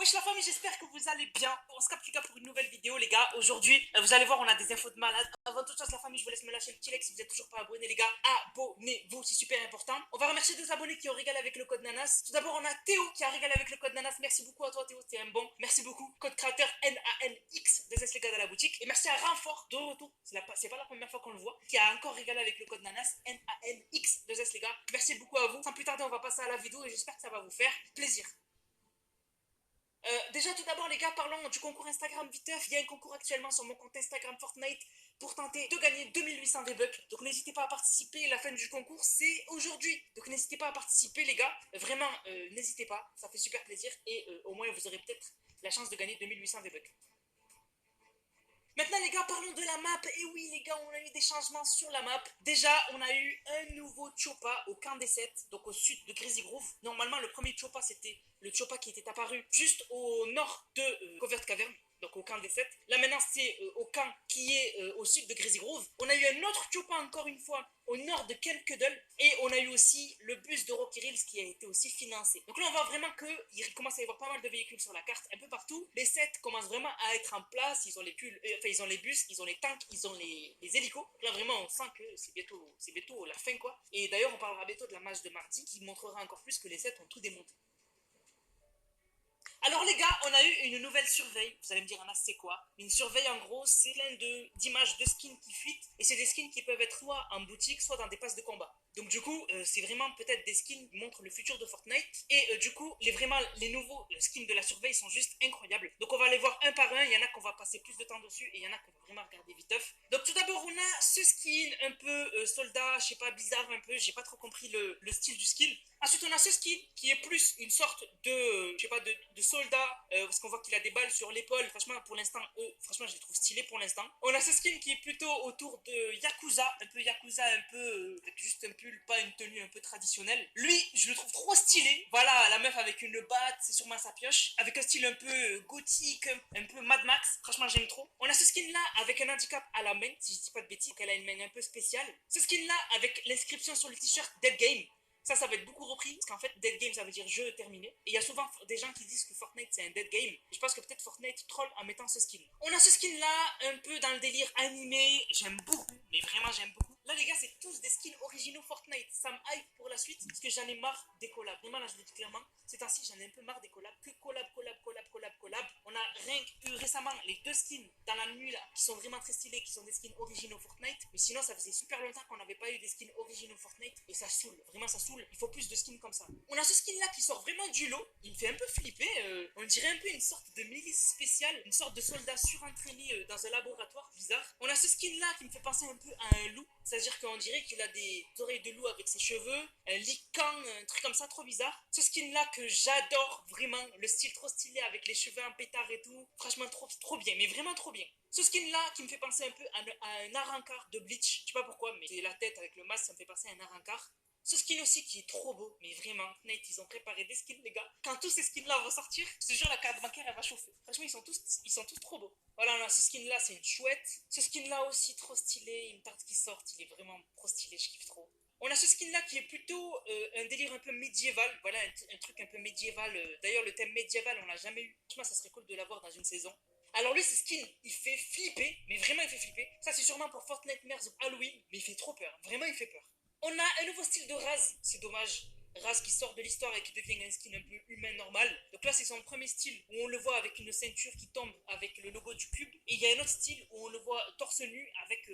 wesh la famille, j'espère que vous allez bien. On se capte les gars pour une nouvelle vidéo les gars. Aujourd'hui, vous allez voir, on a des infos de malade. Avant toute chose la famille, je vous laisse me lâcher le petit like si vous n'êtes toujours pas abonné les gars. Abonnez-vous, c'est super important. On va remercier deux abonnés qui ont régalé avec le code Nanas. Tout d'abord, on a Théo qui a régalé avec le code Nanas. Merci beaucoup à toi Théo, t'es un bon. Merci beaucoup. Code créateur NANX des les gars dans la boutique. Et merci à Renfort de retour. C'est pas la première fois qu'on le voit. Qui a encore régalé avec le code Nanas NANX les gars. Merci beaucoup à vous. Sans plus tarder, on va passer à la vidéo et j'espère que ça va vous faire plaisir. Déjà tout d'abord les gars, parlons du concours Instagram Viteuf. Il y a un concours actuellement sur mon compte Instagram Fortnite pour tenter de gagner 2800 V-Bucks. Donc n'hésitez pas à participer, la fin du concours c'est aujourd'hui. Donc n'hésitez pas à participer les gars, vraiment n'hésitez pas, ça fait super plaisir et au moins vous aurez peut-être la chance de gagner 2800 V-Bucks. Maintenant les gars, parlons de la map. Et oui les gars, on a eu des changements sur la map. Déjà, on a eu un nouveau Chopa au camp des 7, donc au sud de Crazy Groove. Normalement, le premier Chopa, c'était le Chopa qui était apparu juste au nord de Covert Cavern, donc au camp des 7. Là maintenant, c'est au camp qui est au sud de Crazy Groove. On a eu un autre Chopa encore une fois au nord de Kelkedel. Et on a eu aussi le bus de Rocky Reels qui a été aussi financé. Donc là, on voit vraiment qu'il commence à y avoir pas mal de véhicules sur la carte, un peu partout. Les 7 commencent vraiment à être en place. Ils ont les ils ont les bus, ils ont les tanks, ils ont les hélicos. Là, vraiment, on sent que c'est bientôt la fin, quoi. Et d'ailleurs, on parlera bientôt de la match de mardi qui montrera encore plus que les 7 ont tout démonté. Alors les gars, on a eu une nouvelle surveille. Vous allez me dire, Anna, c'est quoi? Une surveille, en gros, c'est plein d'images de skins qui fuitent. Et c'est des skins qui peuvent être soit en boutique, soit dans des passes de combat. Donc du coup, c'est vraiment peut-être des skins qui montrent le futur de Fortnite. Et du coup, les nouveaux skins de la surveille sont juste incroyables. Donc on va les voir un par un. Il y en a qu'on va passer plus de temps dessus et il y en a qu'on va vraiment regarder viteuf. Donc tout d'abord, on a ce skin un peu soldat, je sais pas, bizarre un peu. J'ai pas trop compris le style du skin. Ensuite, on a ce skin qui est plus une sorte de, je sais pas, de soldat, parce qu'on voit qu'il a des balles sur l'épaule. Franchement, pour l'instant, franchement, je les trouve stylés pour l'instant. On a ce skin qui est plutôt autour de Yakuza, un peu, avec juste un pull, pas une tenue un peu traditionnelle. Lui, je le trouve trop stylé. Voilà, la meuf avec une batte, c'est sûrement sa pioche, avec un style un peu gothique, un peu Mad Max. Franchement, j'aime trop. On a ce skin là avec un handicap à la main, si je dis pas de bêtises, qu'elle a une main un peu spéciale. Ce skin là avec l'inscription sur le t-shirt Dead Game. Ça va être beaucoup repris, parce qu'en fait, dead game, ça veut dire jeu terminé. Et il y a souvent des gens qui disent que Fortnite, c'est un dead game. Et je pense que peut-être Fortnite troll en mettant ce skin. On a ce skin-là, un peu dans le délire animé. J'aime beaucoup, mais vraiment, j'aime beaucoup. Là, les gars, c'est tous des skins originaux Fortnite. Ça me hype pour la suite, parce que j'en ai marre des collabs. Vraiment, là, je le dis clairement. Ces temps-ci, j'en ai un peu marre des collabs. Que collab. On a rien eu récemment les deux skins dans la nuit, là, qui sont vraiment très stylés, qui sont des skins originaux Fortnite. Mais sinon, ça faisait super longtemps qu'on n'avait pas eu des skins originaux Fortnite. Et ça saoule. Vraiment, ça saoule. Il faut plus de skins comme ça. On a ce skin là qui sort vraiment du lot. Il me fait un peu flipper. On dirait un peu une sorte de milice spéciale, une sorte de soldat surentraîné dans un laboratoire bizarre. On a ce skin là qui me fait penser un peu à un loup. C'est-à-dire qu'on dirait qu'il a des oreilles de loup avec ses cheveux, un lican, un truc comme ça trop bizarre. Ce skin là que j'adore vraiment, le style trop stylé avec les cheveux en pétard et tout. Franchement trop bien, mais vraiment trop bien. Ce skin là qui me fait penser un peu à un Arrancar de Bleach. Je sais pas pourquoi, mais c'est la tête avec le masque, ça me fait penser à un Arrancar. Ce skin aussi qui est trop beau, mais vraiment, Fortnite, ils ont préparé des skins, les gars. Quand tous ces skins-là vont sortir, je te jure, la carte bancaire, elle va chauffer. Franchement, ils sont tous trop beaux. Voilà, là, ce skin-là, c'est une chouette. Ce skin-là aussi, trop stylé. Il me tarde qu'il sorte, il est vraiment trop stylé, je kiffe trop. On a ce skin-là qui est plutôt un délire un peu médiéval. Voilà, un truc un peu médiéval. D'ailleurs, le thème médiéval, on l'a jamais eu. Franchement, ça serait cool de l'avoir dans une saison. Alors lui, ce skin, il fait flipper, mais vraiment, il fait flipper. Ça, c'est sûrement pour Fortnite Nightmares Halloween, mais il fait trop peur. Vraiment, il fait peur. On a un nouveau style de Raz, c'est dommage. Raz qui sort de l'histoire et qui devient un skin un peu humain normal. Donc là, c'est son premier style où on le voit avec une ceinture qui tombe avec le logo du cube. Et il y a un autre style où on le voit torse nu avec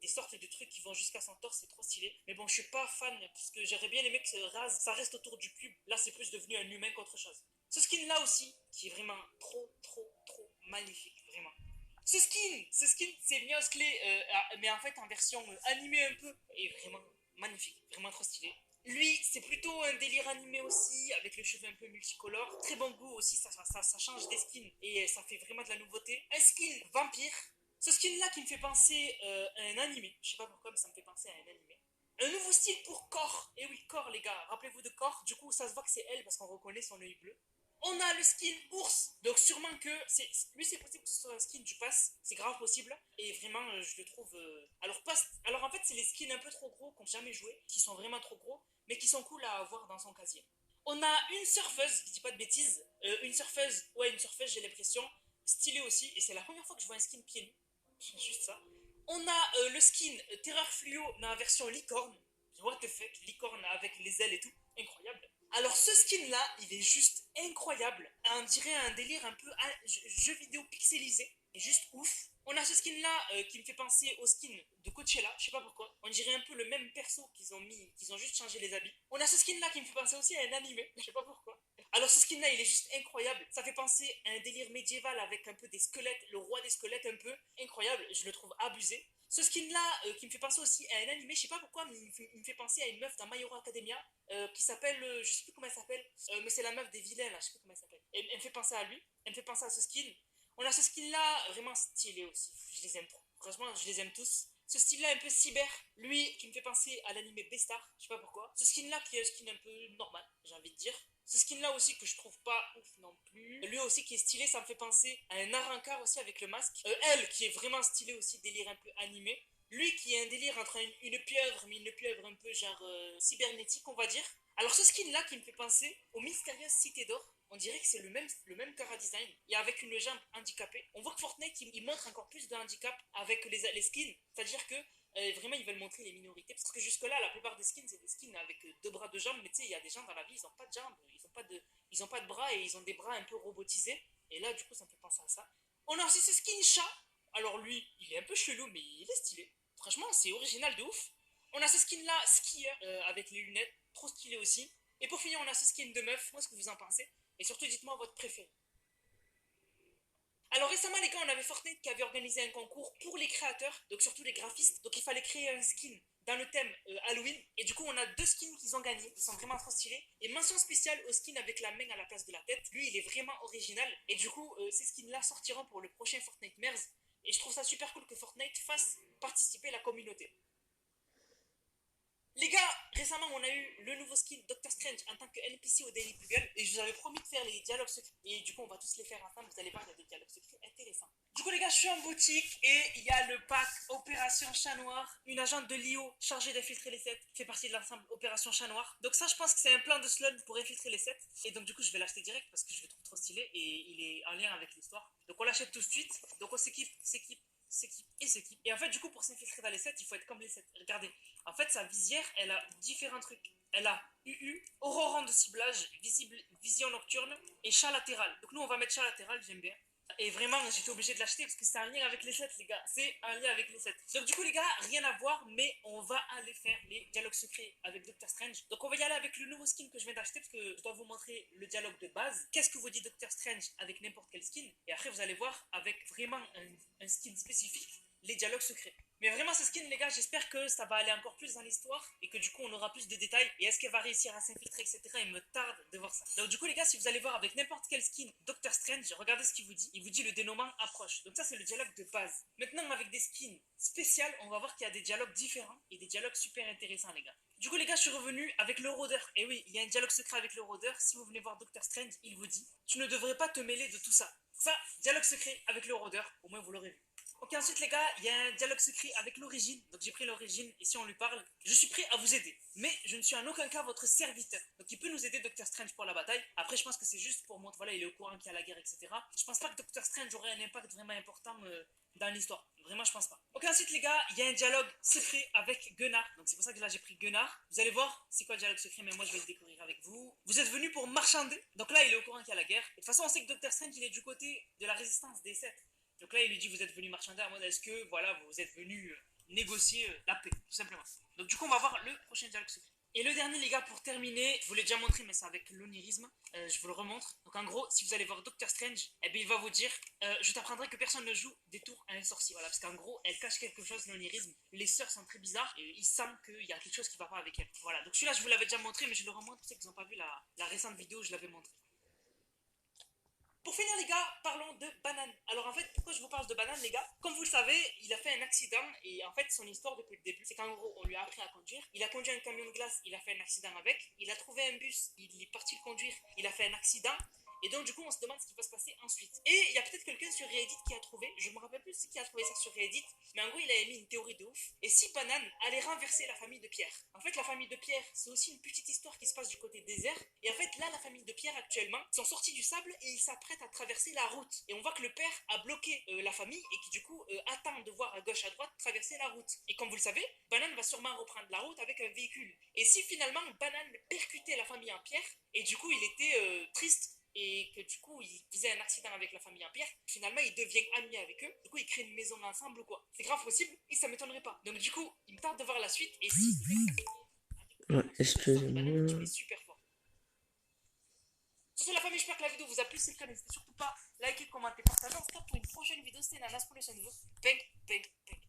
des sortes de trucs qui vont jusqu'à son torse, c'est trop stylé. Mais bon, je suis pas fan parce que j'aurais bien aimé que Raz, ça reste autour du cube. Là, c'est plus devenu un humain qu'autre chose. Ce skin là aussi, qui est vraiment trop magnifique, vraiment. Ce skin, c'est Mios Clay, mais en fait en version animée un peu, et vraiment magnifique, vraiment trop stylé. Lui, c'est plutôt un délire animé aussi, avec les cheveux un peu multicolores. Très bon goût aussi, ça change des skins et ça fait vraiment de la nouveauté. Un skin vampire. Ce skin-là qui me fait penser à un animé. Je sais pas pourquoi, mais ça me fait penser à un animé. Un nouveau style pour Core. Et oui, Core, les gars. Rappelez-vous de Core. Du coup, ça se voit que c'est elle parce qu'on reconnaît son œil bleu. On a le skin ours. Donc sûrement que lui c'est possible que ce soit un skin du pass. C'est grave possible. Et vraiment je le trouve. Alors en fait c'est les skins un peu trop gros qu'on n'a jamais joué, qui sont vraiment trop gros, mais qui sont cool à avoir dans son casier. On a une surfeuse, je dis pas de bêtises, une surfeuse, j'ai l'impression, stylée aussi, et c'est la première fois que je vois un skin pieds nus, juste ça. On a le skin Terreur Fluo dans la version licorne, what the fuck, licorne avec les ailes et tout, incroyable. Alors ce skin là, il est juste incroyable, on dirait un délire un peu jeu vidéo pixelisé, et juste ouf. On a ce skin là qui me fait penser au skin de Coachella, je sais pas pourquoi. On dirait un peu le même perso qu'ils ont juste changé les habits. On a ce skin là qui me fait penser aussi à un animé, je sais pas pourquoi. Alors ce skin là il est juste incroyable, ça fait penser à un délire médiéval avec un peu des squelettes, le roi des squelettes un peu, incroyable, je le trouve abusé. Ce skin là qui me fait penser aussi à un animé, je sais pas pourquoi, mais il me fait penser à une meuf dans My Hero Academia qui s'appelle, je sais plus comment elle s'appelle, mais c'est la meuf des vilains là, je sais plus comment elle s'appelle. Elle me fait penser à lui, elle me fait penser à ce skin. On a ce skin là vraiment stylé aussi, je les aime trop, franchement je les aime tous. Ce style là un peu cyber, lui qui me fait penser à l'anime Bestar, je sais pas pourquoi. Ce skin là qui est un skin un peu normal, j'ai envie de dire. Ce skin là aussi que je trouve pas ouf non plus. Lui aussi qui est stylé, ça me fait penser à un Arrancar aussi avec le masque. Elle qui est vraiment stylée aussi, délire un peu animé. Lui qui est un délire entre une pieuvre, mais une pieuvre un peu genre cybernétique on va dire. Alors ce skin là qui me fait penser aux mystérieuses cités d'or, on dirait que c'est le même cara design et avec une jambe handicapée. On voit que Fortnite il montre encore plus de handicap avec les skins, c'est-à-dire que vraiment ils veulent montrer les minorités parce que jusque là la plupart des skins c'est des skins avec deux bras deux jambes, mais tu sais il y a des gens dans la vie ils ont pas de jambes, ils ont pas de bras et ils ont des bras un peu robotisés et là du coup ça me fait penser à ça. On a aussi ce skin chat, alors lui il est un peu chelou mais il est stylé, franchement c'est original de ouf. On a ce skin là skieur avec les lunettes, trop stylé aussi. Et pour finir on a ce skin de meuf, moi ce que vous en pensez et surtout dites-moi votre préféré. Alors récemment les gars on avait Fortnite qui avait organisé un concours pour les créateurs, donc surtout les graphistes, donc il fallait créer un skin dans le thème Halloween et du coup on a deux skins qui ont gagné, ils sont vraiment trop stylés et mention spéciale au skin avec la main à la place de la tête, lui il est vraiment original et du coup ces skins là sortiront pour le prochain Fortnite Mers et je trouve ça super cool que Fortnite fasse participer la communauté. Les gars, récemment on a eu le nouveau skin Doctor Strange en tant que NPC au Daily Bugle et je vous avais promis de faire les dialogues secrets et du coup on va tous les faire ensemble, vous allez voir il y a des dialogues secrets intéressants. Du coup les gars je suis en boutique et il y a le pack Opération Chat Noir, une agente de Lio chargée d'infiltrer les sets qui fait partie de l'ensemble Opération Chat Noir. Donc ça je pense que c'est un plan de slot pour infiltrer les sets et donc du coup je vais l'acheter direct parce que je le trouve trop stylé et il est en lien avec l'histoire. Donc on l'achète tout de suite, donc on s'équipe. Et en fait, du coup, pour s'infiltrer dans les sets, il faut être comme les sets. Regardez, en fait, sa visière, elle a différents trucs. Elle a UU, aurorant de ciblage, visible, vision nocturne et chat latéral. Donc nous, on va mettre chat latéral, j'aime bien. Et vraiment, j'étais obligé de l'acheter parce que c'est un lien avec les sets, les gars. C'est un lien avec les sets. Donc du coup, les gars, rien à voir, mais on va aller faire les dialogues secrets avec Doctor Strange. Donc on va y aller avec le nouveau skin que je viens d'acheter parce que je dois vous montrer le dialogue de base. Qu'est-ce que vous dit Doctor Strange avec n'importe quel skin? Et après, vous allez voir avec vraiment un skin spécifique les dialogues secrets. Mais vraiment, ce skin, les gars, j'espère que ça va aller encore plus dans l'histoire et que du coup, on aura plus de détails. Et est-ce qu'elle va réussir à s'infiltrer, etc. Il me tarde de voir ça. Donc, du coup, les gars, si vous allez voir avec n'importe quel skin Doctor Strange, regardez ce qu'il vous dit. Il vous dit le dénouement approche. Donc, ça, c'est le dialogue de base. Maintenant, avec des skins spéciales, on va voir qu'il y a des dialogues différents et des dialogues super intéressants, les gars. Du coup, les gars, je suis revenu avec le rôdeur. Et oui, il y a un dialogue secret avec le rôdeur. Si vous venez voir Doctor Strange, il vous dit tu ne devrais pas te mêler de tout ça. Ça, dialogue secret avec le rôdeur. Au moins, vous l'aurez vu. Ok, ensuite les gars, il y a un dialogue secret avec l'origine. Donc j'ai pris l'origine et si on lui parle, je suis prêt à vous aider. Mais je ne suis en aucun cas votre serviteur. Donc il peut nous aider Doctor Strange pour la bataille. Après je pense que c'est juste pour montrer, voilà, il est au courant qu'il y a la guerre, etc. Je pense pas que Doctor Strange aurait un impact vraiment important dans l'histoire. Vraiment, je pense pas. Ok, ensuite les gars, il y a un dialogue secret avec Gunnar. Donc c'est pour ça que là j'ai pris Gunnar. Vous allez voir, c'est quoi le dialogue secret, mais moi je vais le découvrir avec vous. Vous êtes venus pour marchander. Donc là il est au courant qu'il y a la guerre. Et de toute façon on sait que Doctor Strange il est du côté de la résistance des 7. Donc là, il lui dit vous êtes venu marchander en mode est-ce que voilà, vous êtes venu négocier la paix, tout simplement. Donc du coup, on va voir le prochain dialogue secret. Et le dernier, les gars, pour terminer, je vous l'ai déjà montré, mais c'est avec l'onirisme. Je vous le remontre. Donc en gros, si vous allez voir Doctor Strange, eh bien, il va vous dire je t'apprendrai que personne ne joue des tours à un sorcier. Voilà, parce qu'en gros, elle cache quelque chose, l'onirisme. Les sœurs sont très bizarres et il semble qu'il y a quelque chose qui ne va pas avec elle. Voilà, donc celui-là, je vous l'avais déjà montré, mais je le remontre. Pour ceux qui n'ont pas vu la récente vidéo, je l'avais montré. Pour finir les gars, parlons de Banane. Alors en fait, pourquoi je vous parle de Banane les gars? Comme vous le savez, il a fait un accident et en fait son histoire depuis le début, c'est qu'en gros on lui a appris à conduire. Il a conduit un camion de glace, il a fait un accident avec. Il a trouvé un bus, il est parti le conduire, il a fait un accident. Et donc du coup on se demande ce qui va se passer ensuite. Et il y a peut-être quelqu'un sur Reddit qui a trouvé, je me rappelle plus qui a trouvé ça sur Reddit, mais en gros il avait mis une théorie de ouf. Et si Banane allait renverser la famille de Pierre? En fait la famille de Pierre c'est aussi une petite histoire qui se passe du côté désert. Et en fait là la famille de Pierre actuellement sont sortis du sable et ils s'apprêtent à traverser la route. Et on voit que le père a bloqué la famille et qui du coup attend de voir à gauche à droite traverser la route. Et comme vous le savez, Banane va sûrement reprendre la route avec un véhicule. Et si finalement Banane percutait la famille en Pierre et du coup il était triste et que du coup il faisait un accident avec la famille en Pierre, finalement il devient ami avec eux, du coup ils créent une maison ensemble ou quoi. C'est grave possible et ça m'étonnerait pas. Donc du coup, il me tarde de voir la suite et si Ouais, l'histoire de Banane, tu excusez-moi. es super fort. Sur ce, la famille, j'espère que la vidéo vous a plu. Si c'est le cas, n'hésitez surtout pas à liker, commenter, partager. On se retrouve pour une prochaine vidéo. C'était Nanas pour le nouveau. Bang, bang, bang.